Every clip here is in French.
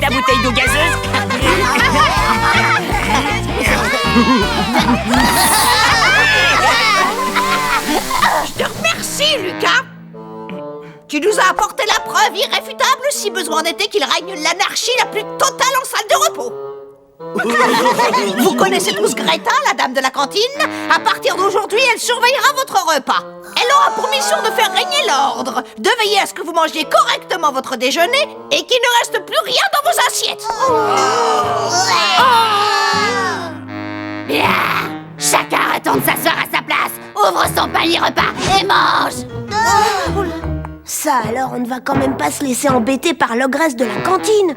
ta bouteille d'eau gazeuse. Je te remercie, Lucas. Tu nous as apporté la preuve irréfutable, si besoin était, qu'il règne l'anarchie la plus totale en salle de repos. Vous connaissez tous Greta, la dame de la cantine? À partir d'aujourd'hui, elle surveillera votre repas. Elle aura pour mission de faire régner l'ordre, de veiller à ce que vous mangiez correctement votre déjeuner et qu'il ne reste plus rien dans vos assiettes. Bien. Chacun retourne s'asseoir à sa place, ouvre son panier repas et mange. Ça alors, on ne va quand même pas se laisser embêter par l'ogresse de la cantine.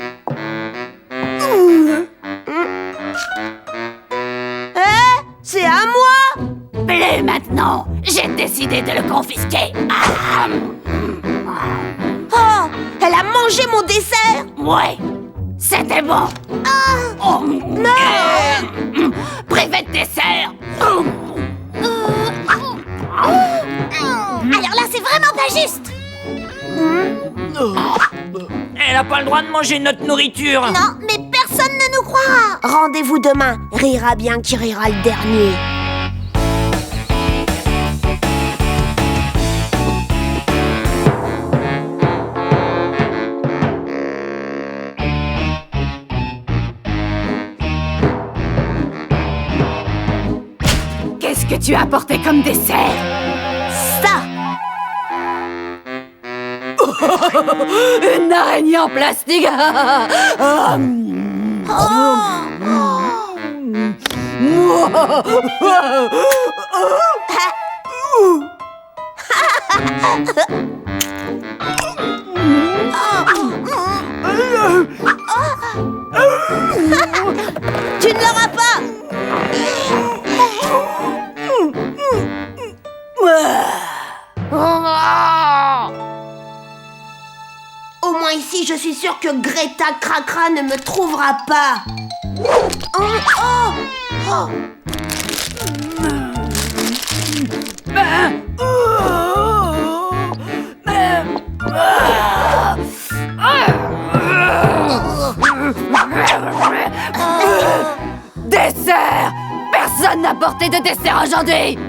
C'est à moi! Plus maintenant. J'ai décidé de le confisquer. Oh! Elle a mangé mon dessert! Ouais, c'était bon. Non! Privé de dessert. Alors là, c'est vraiment pas juste! Elle a pas le droit de manger notre nourriture. Non, mais personne ne nous croira! Rendez-vous demain. Rira bien qui rira le dernier. Qu'est-ce que tu as apporté comme dessert? Ça! Une araignée en plastique. Tu ne l'auras pas! Au moins ici, je suis sûre que Greta Cracra ne me trouvera pas. Dessert! Personne n'a porté de dessert aujourd'hui!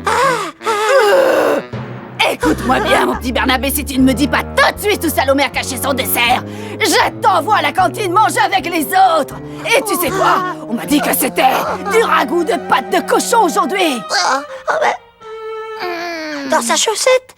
Écoute-moi bien, mon petit Bernabé, si tu ne me dis pas tout de suite où Salomé a caché son dessert, je t'envoie à la cantine manger avec les autres! Et tu sais quoi? On m'a dit que c'était du ragoût de pâte de cochon aujourd'hui! Dans sa chaussette?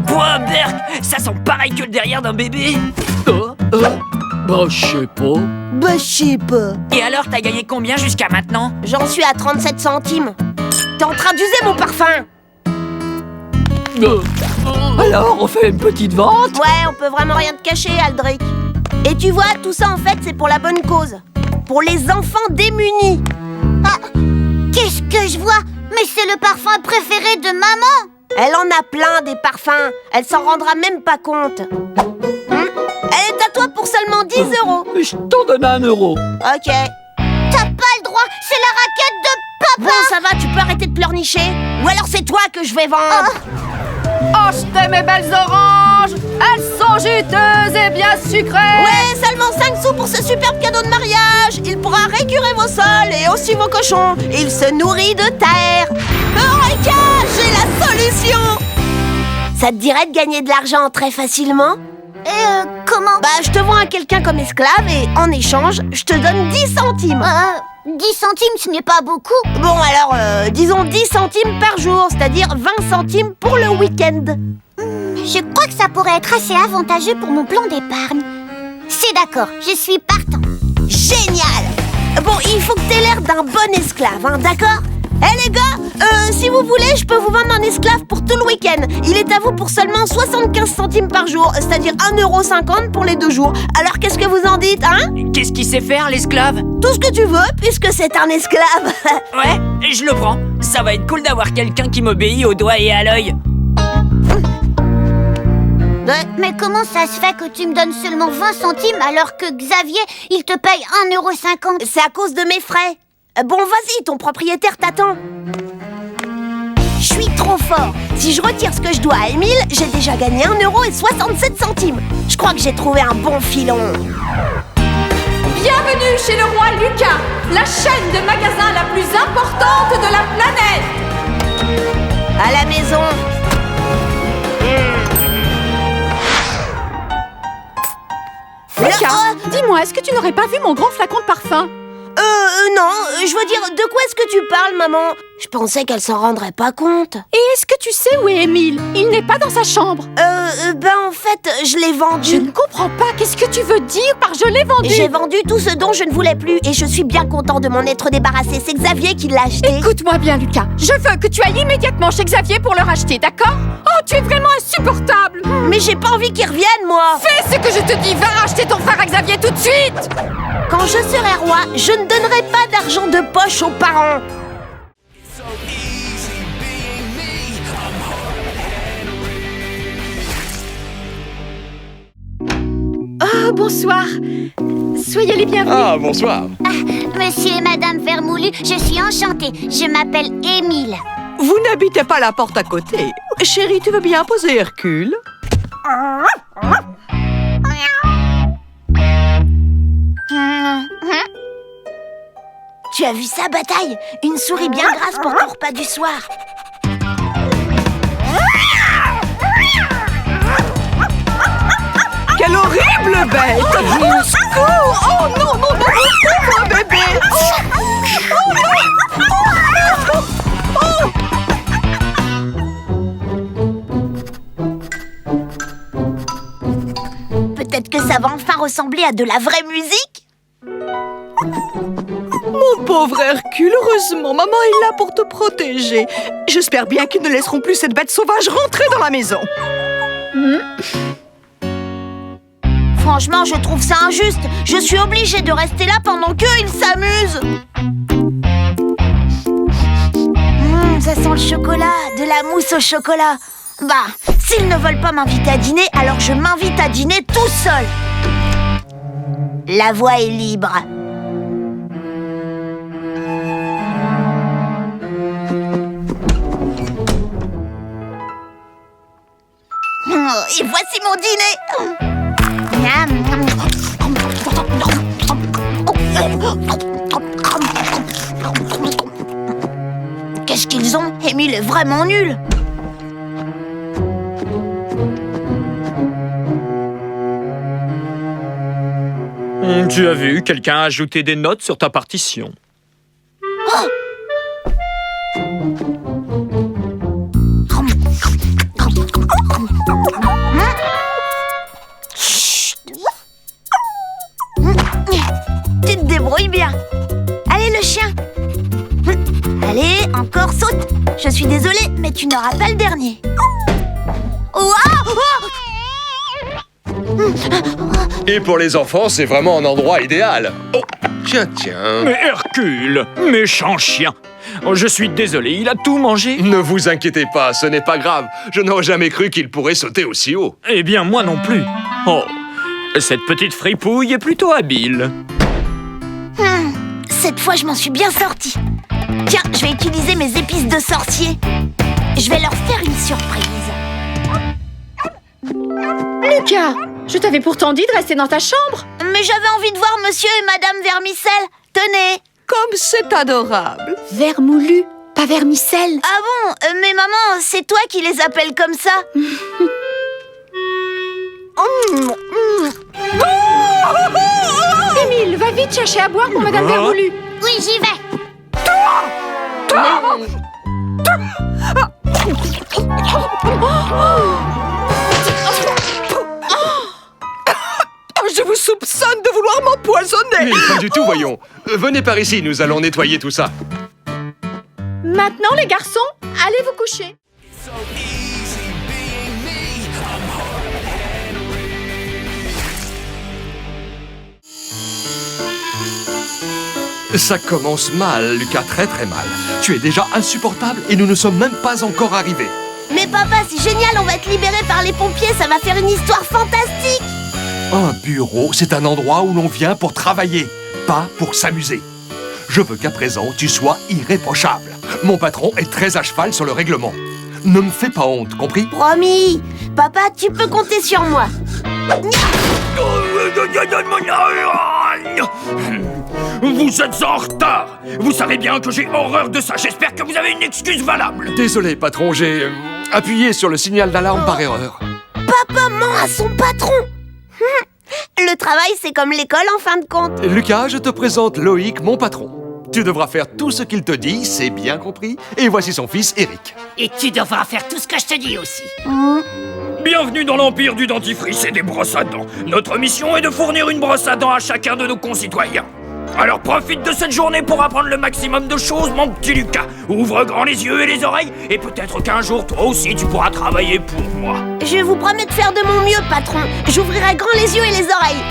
Quoi, Berk? Ça sent pareil que le derrière d'un bébé. Bah, je sais pas. Bah, je sais pas. Et alors, t'as gagné combien jusqu'à maintenant? J'en suis à 37 centimes. T'es en train d'user mon parfum. Alors, on fait une petite vente? Ouais, on peut vraiment rien te cacher, Aldric. Et tu vois, tout ça en fait, c'est pour la bonne cause. Pour les enfants démunis. Qu'est-ce que je vois? Mais c'est le parfum préféré de maman! Elle en a plein des parfums. Elle s'en rendra même pas compte. Elle est à toi pour seulement 10 €. Je t'en donne 1 euro. Ok. T'as pas le droit, c'est la raquette de papa! Bon, ça va, tu peux arrêter de pleurnicher? Ou alors c'est toi que je vais vendre. Achetez mes belles oranges! Elles sont juteuses et bien sucrées! Ouais, seulement 5 sous pour ce superbe cadeau de mariage. Il pourra récurer vos sols et aussi vos cochons. Il se nourrit de terre. Eureka, j'ai la solution. Ça te dirait de gagner de l'argent très facilement? Et comment? Bah, je te vends à quelqu'un comme esclave et en échange, je te donne 10 centimes. 10 centimes, ce n'est pas beaucoup. Bon, alors, disons 10 centimes par jour, c'est-à-dire 20 centimes pour le week-end. Je crois que ça pourrait être assez avantageux pour mon plan d'épargne. C'est d'accord, je suis partant. Génial! Bon, il faut que t'aies l'air d'un bon esclave, hein, d'accord? Les gars, si vous voulez, je peux vous vendre un esclave pour tout le week-end. Il est à vous pour seulement 75 centimes par jour, c'est-à-dire 1,50 € pour les 2 jours. Alors qu'est-ce que vous en dites, hein? Qu'est-ce qu'il sait faire, l'esclave? Tout ce que tu veux, puisque c'est un esclave. Ouais, je le prends. Ça va être cool d'avoir quelqu'un qui m'obéit au doigt et à l'œil. Mais comment ça se fait que tu me donnes seulement 20 centimes alors que Xavier, il te paye 1,50 €? C'est à cause de mes frais. Bon, vas-y, ton propriétaire t'attend. Je suis trop fort. Si je retire ce que je dois à Émile, j'ai déjà gagné 1,67 €. Je crois que j'ai trouvé un bon filon. Bienvenue chez le roi Lucas, la chaîne de magasins la plus importante de la planète. À la maison. Lucas, dis-moi, est-ce que tu n'aurais pas vu mon grand flacon de parfum? Non, je veux dire, de quoi est-ce que tu parles, maman? Je pensais qu'elle s'en rendrait pas compte. Et est-ce que tu sais où est Émile? Il n'est pas dans sa chambre. En fait, je l'ai vendu. Je ne comprends pas, qu'est-ce que tu veux dire par je l'ai vendu? J'ai vendu tout ce dont je ne voulais plus et je suis bien content de m'en être débarrassé. C'est Xavier qui l'a acheté. Écoute-moi bien, Lucas. Je veux que tu ailles immédiatement chez Xavier pour le racheter, d'accord? Oh, tu es vraiment insupportable! Mais j'ai pas envie qu'il revienne, moi. Fais ce que je te dis, va racheter ton frère à Xavier tout de suite! Quand je serai roi, je ne donnerai pas d'argent de poche aux parents. Oh, bonsoir. Soyez les bienvenus. Ah, bonsoir. Monsieur et Madame Vermoulu, je suis enchantée. Je m'appelle Émile. Vous n'habitez pas la porte à côté. Chérie, tu veux bien poser Hercule? Tu as vu ça, Bataille? Une souris bien grasse pour ton repas du soir. Quelle horrible bête! Au secours! Oh non, non, non, mon pauvre bébé! Peut-être que ça va enfin ressembler à de la vraie musique. Mon pauvre Hercule, heureusement, maman est là pour te protéger. J'espère bien qu'ils ne laisseront plus cette bête sauvage rentrer dans la maison. Franchement, je trouve ça injuste. Je suis obligée de rester là pendant qu'eux, ils s'amusent. Ça sent le chocolat, de la mousse au chocolat. Bah, s'ils ne veulent pas m'inviter à dîner, alors je m'invite à dîner tout seul. La voie est libre. Et voici mon dîner. Qu'est-ce qu'ils ont? Émile est vraiment nul. Tu as vu, quelqu'un a ajouté des notes sur ta partition. Tu te débrouilles bien. Allez, le chien. Allez, encore saute. Je suis désolée, mais tu n'auras pas le dernier. Et pour les enfants, c'est vraiment un endroit idéal. Oh, tiens, tiens. Mais Hercule, méchant chien. Oh, je suis désolé, il a tout mangé. Ne vous inquiétez pas, ce n'est pas grave. Je n'aurais jamais cru qu'il pourrait sauter aussi haut. Eh bien, moi non plus. Oh, cette petite fripouille est plutôt habile. Cette fois, je m'en suis bien sortie. Tiens, je vais utiliser mes épices de sorcier. Je vais leur faire une surprise. Lucas, je t'avais pourtant dit de rester dans ta chambre. Mais j'avais envie de voir monsieur et madame Vermicelle. Tenez. Comme c'est adorable. Vermoulu, pas vermicelle. Ah bon? Mais maman, c'est toi qui les appelles comme ça. Émile, va vite chercher à boire pour Madame Vermoulu. Oui, j'y vais. Je vous soupçonne de vouloir m'empoisonner. Mais pas du tout, voyons. Venez par ici, nous allons nettoyer tout ça. Maintenant, les garçons, allez vous coucher. Ça commence mal, Lucas, très très mal. Tu es déjà insupportable et nous ne sommes même pas encore arrivés. Mais papa, c'est génial, on va être libérés par les pompiers, ça va faire une histoire fantastique. Un bureau, c'est un endroit où l'on vient pour travailler, pas pour s'amuser. Je veux qu'à présent, tu sois irréprochable. Mon patron est très à cheval sur le règlement. Ne me fais pas honte, compris? Promis. Papa, tu peux compter sur moi. Vous êtes en retard. Vous savez bien que j'ai horreur de ça. J'espère que vous avez une excuse valable. Désolé, patron, j'ai appuyé sur le signal d'alarme par erreur. Papa ment à son patron. Le travail, c'est comme l'école en fin de compte. Lucas, je te présente Loïc, mon patron. Tu devras faire tout ce qu'il te dit, c'est bien compris? Et voici son fils, Eric. Et tu devras faire tout ce que je te dis aussi. Bienvenue dans l'empire du dentifrice et des brosses à dents. Notre mission est de fournir une brosse à dents à chacun de nos concitoyens. Alors profite de cette journée pour apprendre le maximum de choses, mon petit Lucas. Ouvre grand les yeux et les oreilles, et peut-être qu'un jour, toi aussi, tu pourras travailler pour moi. Je vous promets de faire de mon mieux, patron. J'ouvrirai grand les yeux et les oreilles.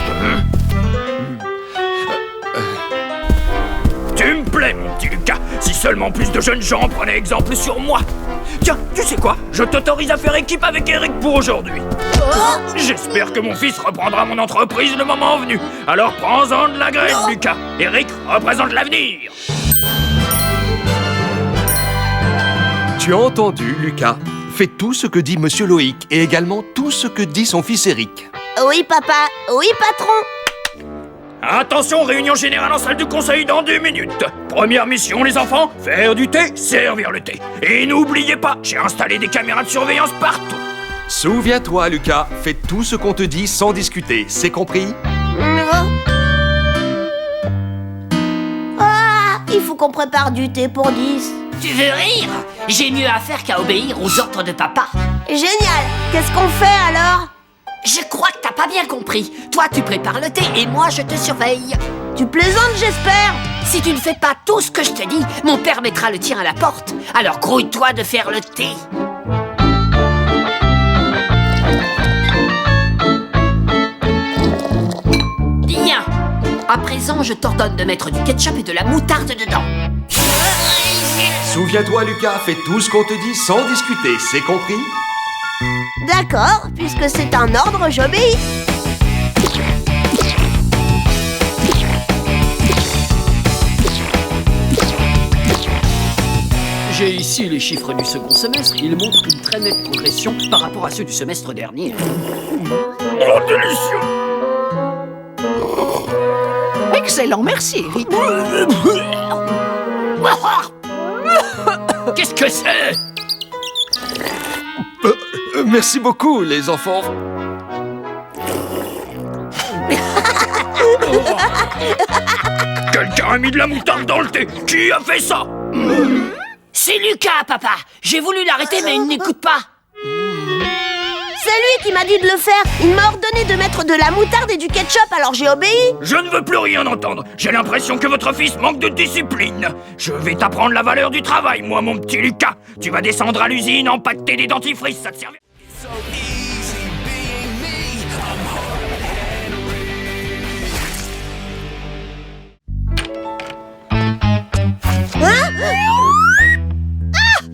Tu me plais, mon petit Lucas. Si seulement plus de jeunes gens prenaient exemple sur moi. Tiens, tu sais quoi? Je t'autorise à faire équipe avec Eric pour aujourd'hui. J'espère que mon fils reprendra mon entreprise le moment venu. Alors prends-en de la graine, Lucas. Eric représente l'avenir. Tu as entendu, Lucas? Fais tout ce que dit Monsieur Loïc et également tout ce que dit son fils Eric. Oui, papa. Oui, patron. Attention, réunion générale en salle du conseil dans 2 minutes. Première mission, les enfants, faire du thé, servir le thé. Et n'oubliez pas, j'ai installé des caméras de surveillance partout. Souviens-toi, Lucas, fais tout ce qu'on te dit sans discuter, c'est compris? Ah, il faut qu'on prépare du thé pour 10. Tu veux rire? J'ai mieux à faire qu'à obéir aux ordres de papa. Génial. Qu'est-ce qu'on fait alors? Je crois que t'as pas bien compris. Toi, tu prépares le thé et moi, je te surveille. Tu plaisantes, j'espère. Si tu ne fais pas tout ce que je te dis, mon père mettra le tien à la porte. Alors grouille-toi de faire le thé. Bien. À présent, je t'ordonne de mettre du ketchup et de la moutarde dedans. Souviens-toi, Lucas, fais tout ce qu'on te dit sans discuter, c'est compris? D'accord, puisque c'est un ordre, j'obéis. J'ai ici les chiffres du second semestre. Ils montrent une très nette progression par rapport à ceux du semestre dernier. Oh, délicieux! Excellent, merci, Eric. Qu'est-ce que c'est? Merci beaucoup, les enfants. Quelqu'un a mis de la moutarde dans le thé. Qui a fait ça? C'est Lucas, papa. J'ai voulu l'arrêter, mais il n'écoute pas. C'est lui qui m'a dit de le faire. Il m'a ordonné de mettre de la moutarde et du ketchup, alors j'ai obéi. Je ne veux plus rien entendre. J'ai l'impression que votre fils manque de discipline. Je vais t'apprendre la valeur du travail, moi, mon petit Lucas. Tu vas descendre à l'usine, empaqueter des dentifrices, ça te servira.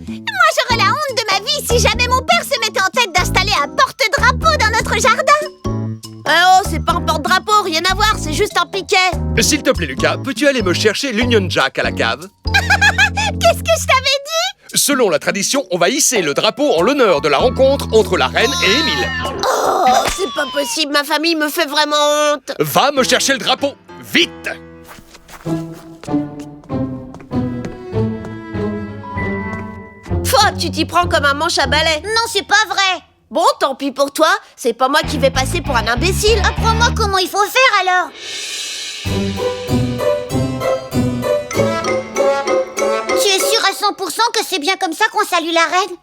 Moi, j'aurais la honte de ma vie si jamais mon père se mettait en tête d'installer un porte-drapeau dans notre jardin. Oh, c'est pas un porte-drapeau, rien à voir, c'est juste un piquet. S'il te plaît, Lucas, peux-tu aller me chercher l'Union Jack à la cave? Qu'est-ce que je t'avais dit? Selon la tradition, on va hisser le drapeau en l'honneur de la rencontre entre la reine et Émile. Oh, c'est pas possible, ma famille me fait vraiment honte. Va me chercher le drapeau, vite! Faut, tu t'y prends comme un manche à balai. Non, c'est pas vrai. Bon, tant pis pour toi, c'est pas moi qui vais passer pour un imbécile. Apprends-moi comment il faut faire alors. Tu es sûr à 100% que c'est bien comme ça qu'on salue la reine?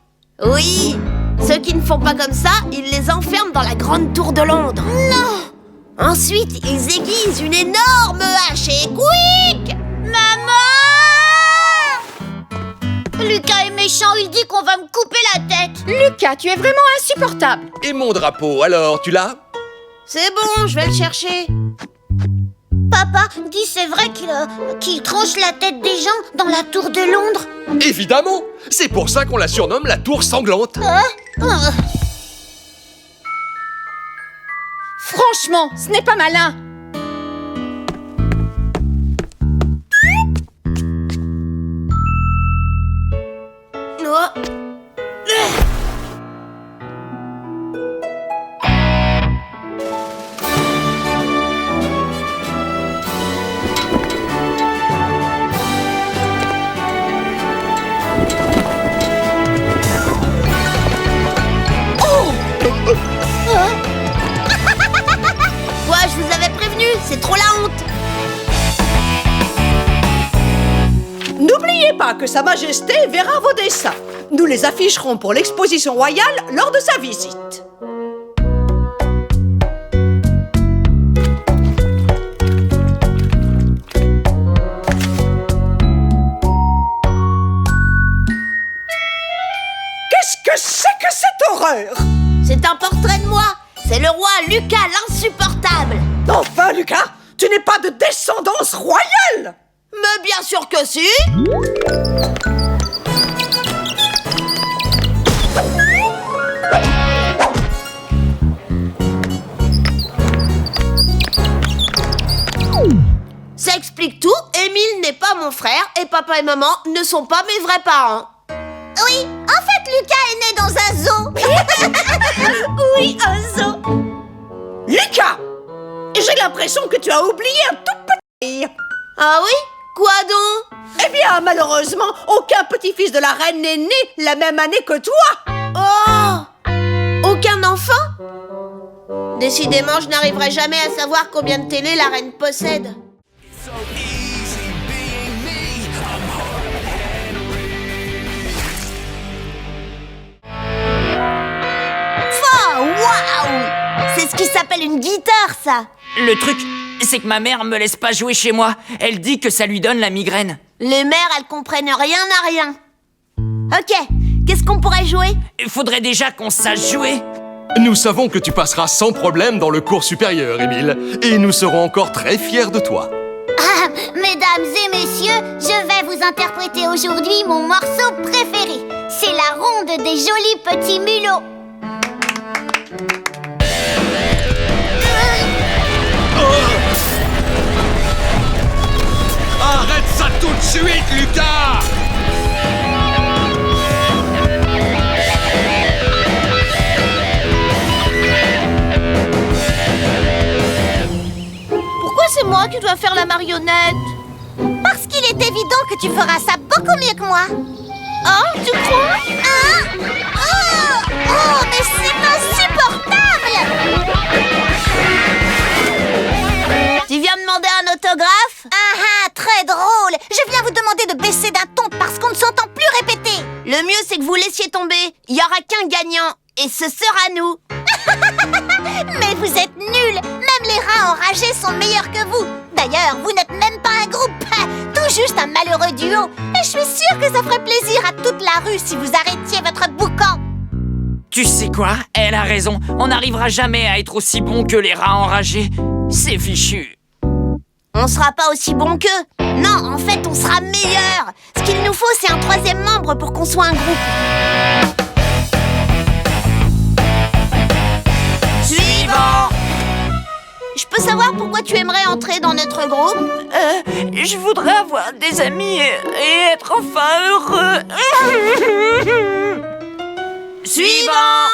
Oui, ceux qui ne font pas comme ça, ils les enferment dans la grande tour de Londres. Non. Ensuite, ils aiguisent une énorme hache et quick! Maman! Lucas est méchant, il dit qu'on va me couper la tête. Lucas, tu es vraiment insupportable. Et mon drapeau, alors, tu l'as? C'est bon, je vais le chercher. Papa dit c'est vrai qu'il tranche la tête des gens dans la tour de Londres. Évidemment! C'est pour ça qu'on la surnomme la tour sanglante. Franchement, ce n'est pas malin. que Sa Majesté verra vos dessins. Nous les afficherons pour l'exposition royale lors de sa visite. Qu'est-ce que c'est que cette horreur? C'est un portrait de moi. C'est le roi Lucas l'insupportable. Enfin, Lucas, tu n'es pas de descendance royale! Mais bien sûr que si. Ça explique tout. Émile n'est pas mon frère et papa et maman ne sont pas mes vrais parents. Oui, en fait, Lucas est né dans un zoo. Oui, un zoo. Lucas! J'ai l'impression que tu as oublié un tout petit... Ah oui? Quoi donc? Eh bien, malheureusement, aucun petit-fils de la reine n'est né la même année que toi! Oh! Aucun enfant? Décidément, je n'arriverai jamais à savoir combien de télé la reine possède. Oh, waouh! C'est ce qui s'appelle une guitare, ça. Le truc, c'est que ma mère me laisse pas jouer chez moi. Elle dit que ça lui donne la migraine. Les mères, elles comprennent rien à rien. Ok, qu'est-ce qu'on pourrait jouer? Il faudrait déjà qu'on sache jouer. Nous savons que tu passeras sans problème dans le cours supérieur, Émile. Et nous serons encore très fiers de toi. Ah, mesdames et messieurs, je vais vous interpréter aujourd'hui mon morceau préféré. C'est la ronde des jolis petits mulots. Arrête ça tout de suite, Lucas! Pourquoi c'est moi qui dois faire la marionnette? Parce qu'il est évident que tu feras ça beaucoup mieux que moi. Oh, tu crois? Hein? Oh, oh, mais c'est insupportable! Tu viens demander un autographe? Ah, très drôle. Je viens vous demander de baisser d'un ton parce qu'on ne s'entend plus répéter. Le mieux, c'est que vous laissiez tomber. Il n'y aura qu'un gagnant. Et ce sera nous. Mais vous êtes nuls. Même les rats enragés sont meilleurs que vous. D'ailleurs, vous n'êtes même pas un groupe. Tout juste un malheureux duo. Et je suis sûre que ça ferait plaisir à toute la rue si vous arrêtiez votre boucan. Tu sais quoi? Elle a raison. On n'arrivera jamais à être aussi bon que les rats enragés. C'est fichu. On sera pas aussi bon qu'eux. Non, en fait, on sera meilleurs. Ce qu'il nous faut, c'est un troisième membre pour qu'on soit un groupe. Suivant. Je peux savoir pourquoi tu aimerais entrer dans notre groupe? Je voudrais avoir des amis et être enfin heureux. Suivant.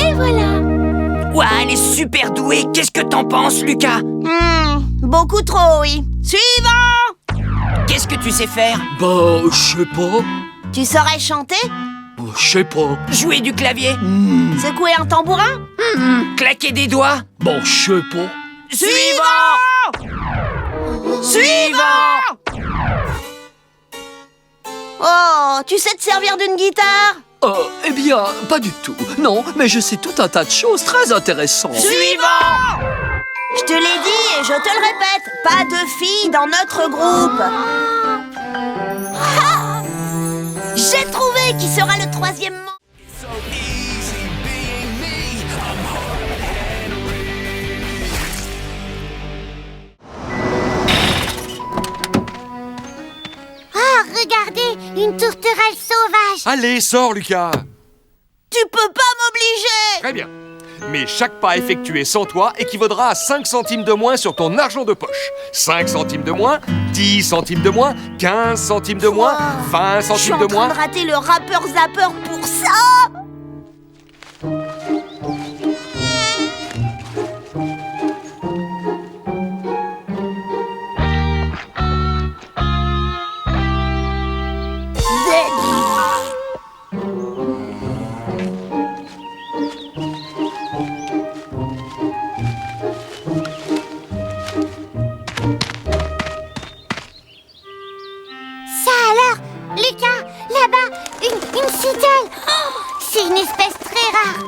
Et voilà. Ouais, elle est super douée. Qu'est-ce que t'en penses, Lucas? Beaucoup trop, oui. Suivant. Qu'est-ce que tu sais faire? Bah, je sais pas. Tu saurais chanter? Je sais pas. Jouer du clavier? Secouer un tambourin? Claquer des doigts? Bon, je sais pas. Suivant. Suivant. Oh, tu sais te servir d'une guitare? Eh bien, pas du tout. Non, mais je sais tout un tas de choses très intéressantes. Suivant. Je te l'ai dit et je te le répète, pas de filles dans notre groupe. Ah! J'ai trouvé qui sera le troisième membre. Ah, regardez, une tourterelle sauvage. Allez, sors, Lucas! Tu peux pas m'obliger. Très bien. Mais chaque pas effectué sans toi équivaudra à 5 centimes de moins sur ton argent de poche. 5 centimes de moins, 10 centimes de moins, 15 centimes de moins, 20 Je suis centimes en de train moins. de rater le rappeur-zappeur pour ça. Michel. C'est une espèce très rare.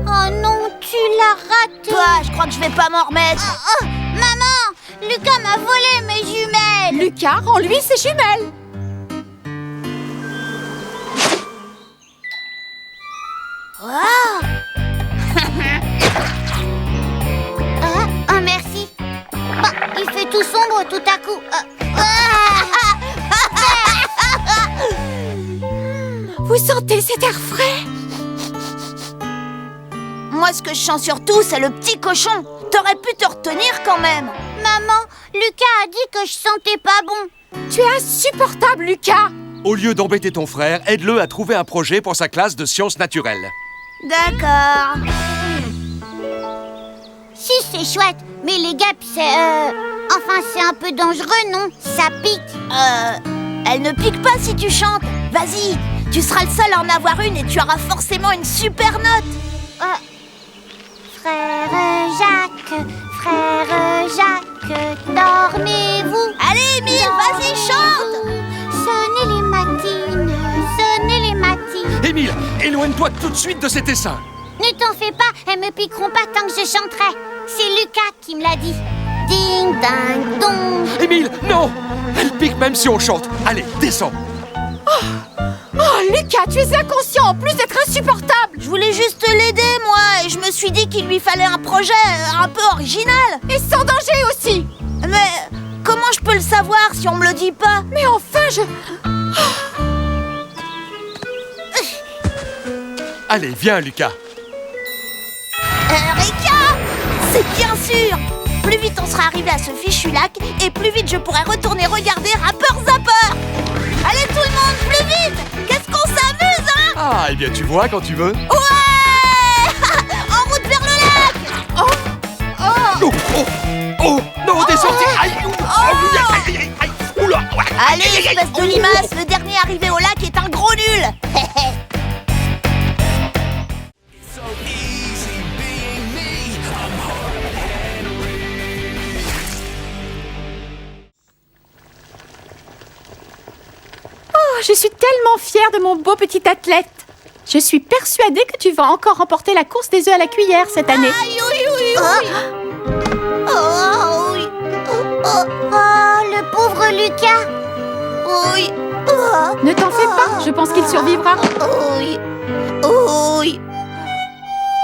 Oh non, tu l'as raté. Toi, je crois que je vais pas m'en remettre. Oh, maman, Lucas m'a volé mes jumelles. Lucas, rends-lui ses jumelles. Oh, merci. Bah, il fait tout sombre tout à coup. Vous sentez cet air frais? Moi, ce que je sens surtout, c'est le petit cochon. T'aurais pu te retenir quand même. Maman, Lucas a dit que je sentais pas bon. Tu es insupportable, Lucas. Au lieu d'embêter ton frère, aide-le à trouver un projet pour sa classe de sciences naturelles. D'accord. Si, c'est chouette, mais les guêpes, c'est... Enfin, c'est un peu dangereux, non? Ça pique. Elle ne pique pas si tu chantes. Vas-y, tu seras le seul à en avoir une et tu auras forcément une super note. Frère Jacques, dormez-vous. Allez, Émile, vas-y, chante. Sonnez les matines, sonnez les matines. Émile, éloigne-toi tout de suite de cet essaim. Ne t'en fais pas, elles me piqueront pas tant que je chanterai. C'est Lucas qui me l'a dit. Ding, ding, dong. Émile, non! Elle pique même si on chante. Allez, descends. Oh, Lucas, tu es inconscient en plus d'être insupportable. Je voulais juste l'aider, moi, et je me suis dit qu'il lui fallait un projet un peu original. Et sans danger aussi. Mais comment je peux le savoir si on me le dit pas? Mais enfin, Allez, viens, Lucas. Eureka! C'est bien sûr! Plus vite on sera arrivé à ce fichu lac, et plus vite je pourrai retourner regarder Rappeur Zapper! Allez tout le monde, plus vite! Qu'est-ce qu'on s'amuse, hein? Ah, eh bien, tu vois quand tu veux. Ouais! En route vers le lac! Oh, non, descends! Aïe, aïe, oula! Allez, espèce de limace, le dernier arrivé au lac est un gros nul! je suis tellement fière de mon beau petit athlète. Je suis persuadée que tu vas encore remporter la course des œufs à la cuillère cette année. Aïe, oui, oui, oui! Oh, oui. Oh, le pauvre Lucas. Oui! Ne t'en fais pas, je pense qu'il survivra. Oui! Oui!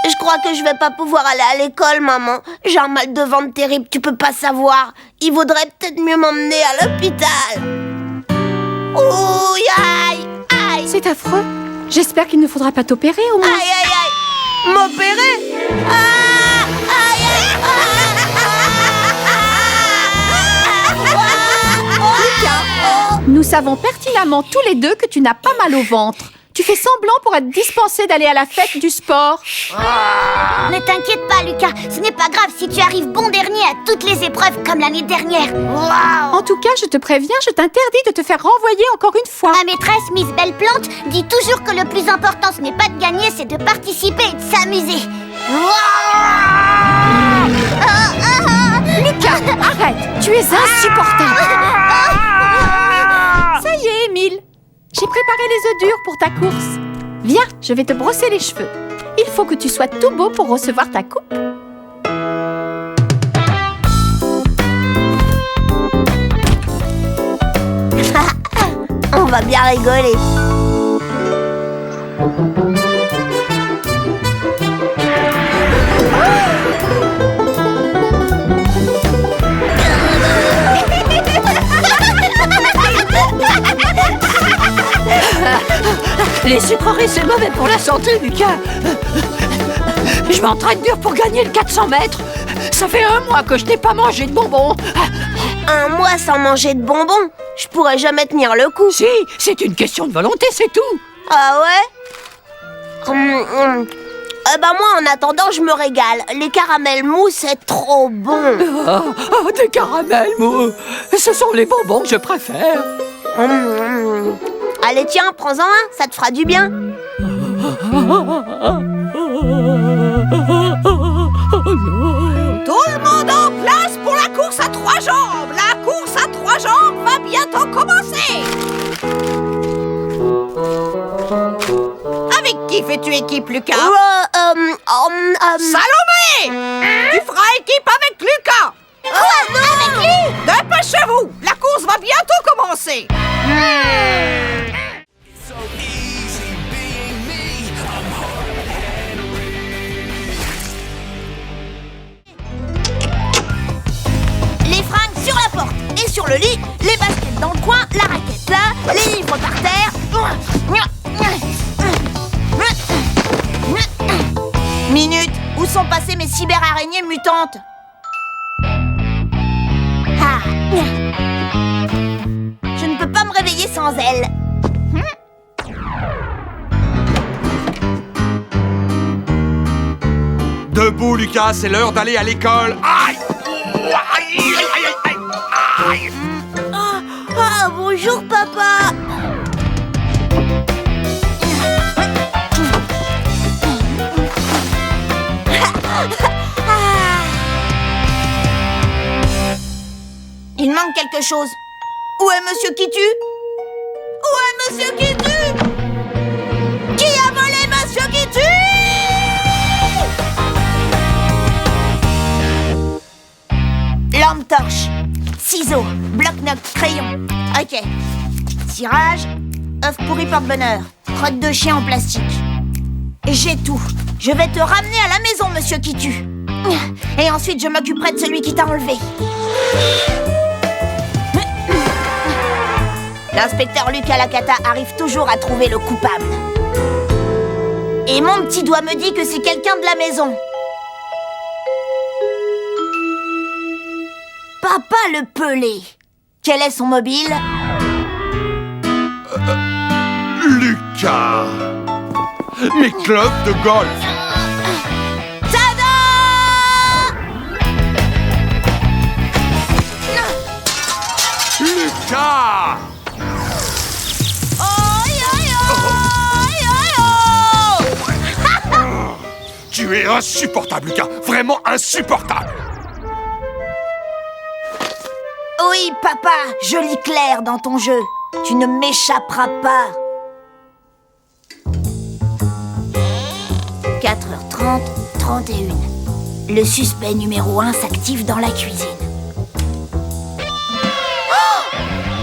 Je crois que je vais pas pouvoir aller à l'école, maman. J'ai un mal de ventre terrible, tu peux pas savoir. Il vaudrait peut-être mieux m'emmener à l'hôpital. Oui, aïe, aïe! C'est affreux. J'espère qu'il ne faudra pas t'opérer au moins. Aïe, aïe, aïe! M'opérer? Ah! Aïe, aïe! Lucas, nous savons pertinemment tous les deux que tu n'as pas mal au ventre. Tu fais semblant pour être dispensé d'aller à la fête du sport. Ne t'inquiète pas, Lucas. Ce n'est pas grave si tu arrives bon dernier à toutes les épreuves comme l'année dernière. En tout cas, je te préviens, je t'interdis de te faire renvoyer encore une fois. Ma maîtresse, Miss Belle-Plante, dit toujours que le plus important, ce n'est pas de gagner, c'est de participer et de s'amuser. Lucas, arrête. Tu es insupportable. Ça y est, Émile. J'ai préparé les œufs durs pour ta course. Viens, je vais te brosser les cheveux. Il faut que tu sois tout beau pour recevoir ta coupe. On va bien rigoler. Les sucreries, c'est mauvais pour la santé, Lucas. Je m'entraîne dur pour gagner le 400 mètres. Ça fait 1 mois que je n'ai pas mangé de bonbons. 1 mois sans manger de bonbons? Je pourrais jamais tenir le coup. Si, c'est une question de volonté, c'est tout. Ah ouais? Moi, en attendant, je me régale. Les caramels mous, c'est trop bon. Des caramels mous. Ce sont les bonbons que je préfère. Allez, tiens, prends-en un, ça te fera du bien. Tout le monde en place pour la course à 3 jambes. La course à 3 jambes va bientôt commencer. Avec qui fais-tu équipe, Lucas? Salomé! Tu feras équipe avec Lucas! Quoi? Avec lui? Dépêchez-vous! La course va bientôt commencer! Les fringues sur la porte et sur le lit, les baskets dans le coin, la raquette là, les livres par terre. Minute, où sont passées mes cyber-araignées mutantes? Ah. Je ne peux pas me réveiller sans elles. Debout, Lucas, c'est l'heure d'aller à l'école. Aïe! Aïe, aïe, aïe, aïe, aïe. Ah, bonjour papa. Il manque quelque chose. Où est Monsieur Kitu? Où est Monsieur Kitu? Qui a volé Monsieur Kitu? Lampe torche, ciseaux, bloc-notes, crayon. Ok. Tirage, œuf pourri porte-bonheur, crotte de chien en plastique. J'ai tout. Je vais te ramener à la maison, Monsieur Kitu. Et ensuite, je m'occuperai de celui qui t'a enlevé. L'inspecteur Lucas Lacata arrive toujours à trouver le coupable. Et mon petit doigt me dit que c'est quelqu'un de la maison. Papa le pelé. Quel est son mobile? Lucas! Mes clubs de golf! Tada! Lucas! Tu es insupportable, Lucas! Vraiment insupportable! Oui, papa, je lis clair dans ton jeu. Tu ne m'échapperas pas. 4h30, 31. Le suspect numéro 1 s'active dans la cuisine. Oh!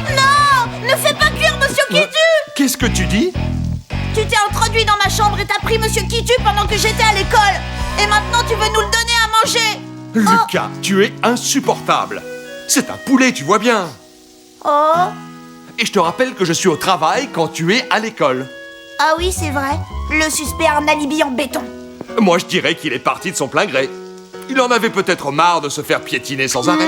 Non! Ne fais pas cuire Monsieur Kitu! Qu'est-ce que tu dis? Tu t'es introduit dans ma chambre et t'as pris Monsieur Kitu pendant que j'étais à l'école. Et maintenant tu veux nous le donner à manger. Lucas, tu es insupportable! C'est un poulet, tu vois bien! Oh! Et je te rappelle que je suis au travail quand tu es à l'école. Ah oui, c'est vrai. Le suspect a un alibi en béton. Moi, je dirais qu'il est parti de son plein gré. Il en avait peut-être marre de se faire piétiner sans arrêt.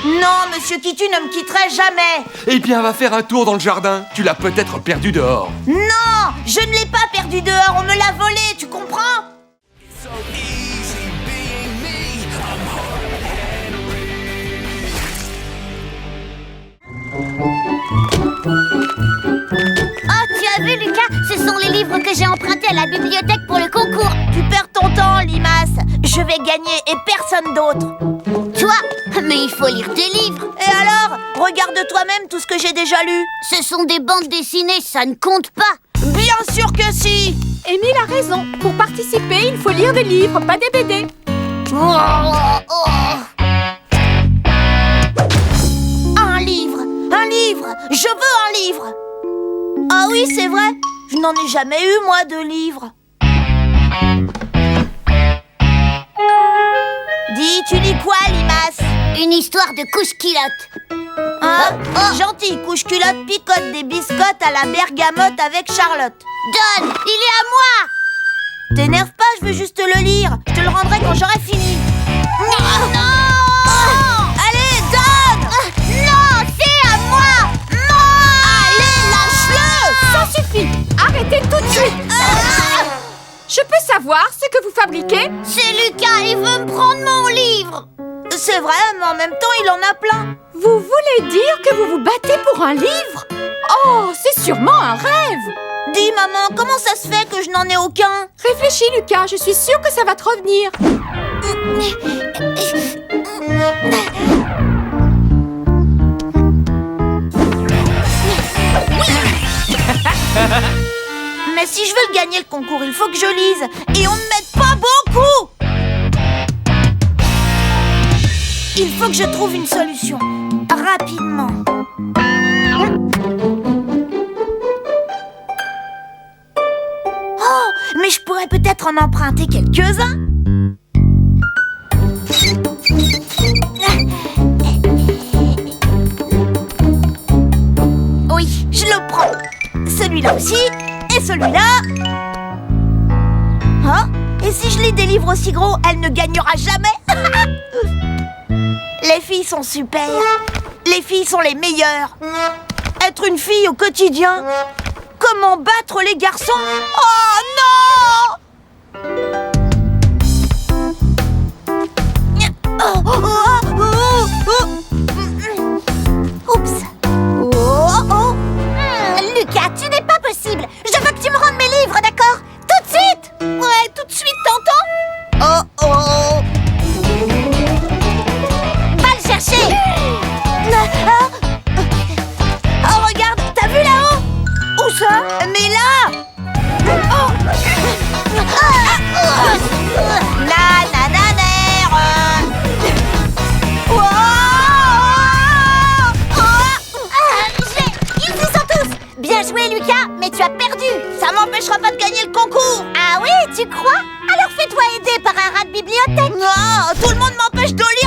Non, Monsieur Kitu ne me quitterait jamais. Eh bien, va faire un tour dans le jardin. Tu l'as peut-être perdu dehors. Non, je ne l'ai pas perdu dehors, on me l'a volé, tu comprends? Oh, tu as vu, Lucas? Ce sont les livres que j'ai empruntés à la bibliothèque pour le concours. Tu perds ton temps, Limace. Je vais gagner et personne d'autre. Toi? Mais il faut lire tes livres. Et alors? Regarde toi-même tout ce que j'ai déjà lu. Ce sont des bandes dessinées, ça ne compte pas. Bien sûr que si. Émile a raison. Pour participer, il faut lire des livres, pas des BD. Un livre. Je veux un livre. Ah oui, c'est vrai. Je n'en ai jamais eu, moi, de livre. Dis, tu lis quoi, Limace? Une histoire de couche-culotte. Hein? Gentil, couche-culotte picote des biscottes à la bergamote avec Charlotte. Donne, il est à moi. T'énerve pas, je veux juste le lire. Je te le rendrai quand j'aurai fini. Non. Allez, donne. Non, c'est à moi. Non. Allez, lâche-le. Ça suffit. Arrêtez tout de suite. Je peux savoir ce que vous fabriquez? C'est Lucas, il veut me prendre mon livre. C'est vrai, mais en même temps, il en a plein. Vous voulez dire que vous vous battez pour un livre? Oh, c'est sûrement un rêve. Dis, maman, comment ça se fait que je n'en ai aucun? Réfléchis, Lucas, je suis sûre que ça va te revenir. Mais si je veux le gagner le concours, il faut que je lise. Et on ne m'aide pas beaucoup. Il faut que je trouve une solution. Rapidement. Oh, mais je pourrais peut-être en emprunter quelques-uns. Oui, je le prends. Celui-là aussi. Et celui-là. Hein? Et si je lis des livres aussi gros, elle ne gagnera jamais. Les filles sont super. Les filles sont les meilleures. Être une fille au quotidien. Comment battre les garçons? Oh non! Oups. Lucas, tu n'es pas possible. Je veux que tu me rendes mes livres, d'accord? Tout de suite. Ouais, tout de suite, t'entends? Va le chercher. Oh, regarde, t'as vu là-haut? Où ça? Mais là! Ils y sont tous. Bien joué, Lucas, mais tu as perdu. Ça m'empêchera pas de gagner le concours! Ah oui, tu crois? Alors fais-toi aider par un rat de bibliothèque. Non, tout le monde m'empêche de lire!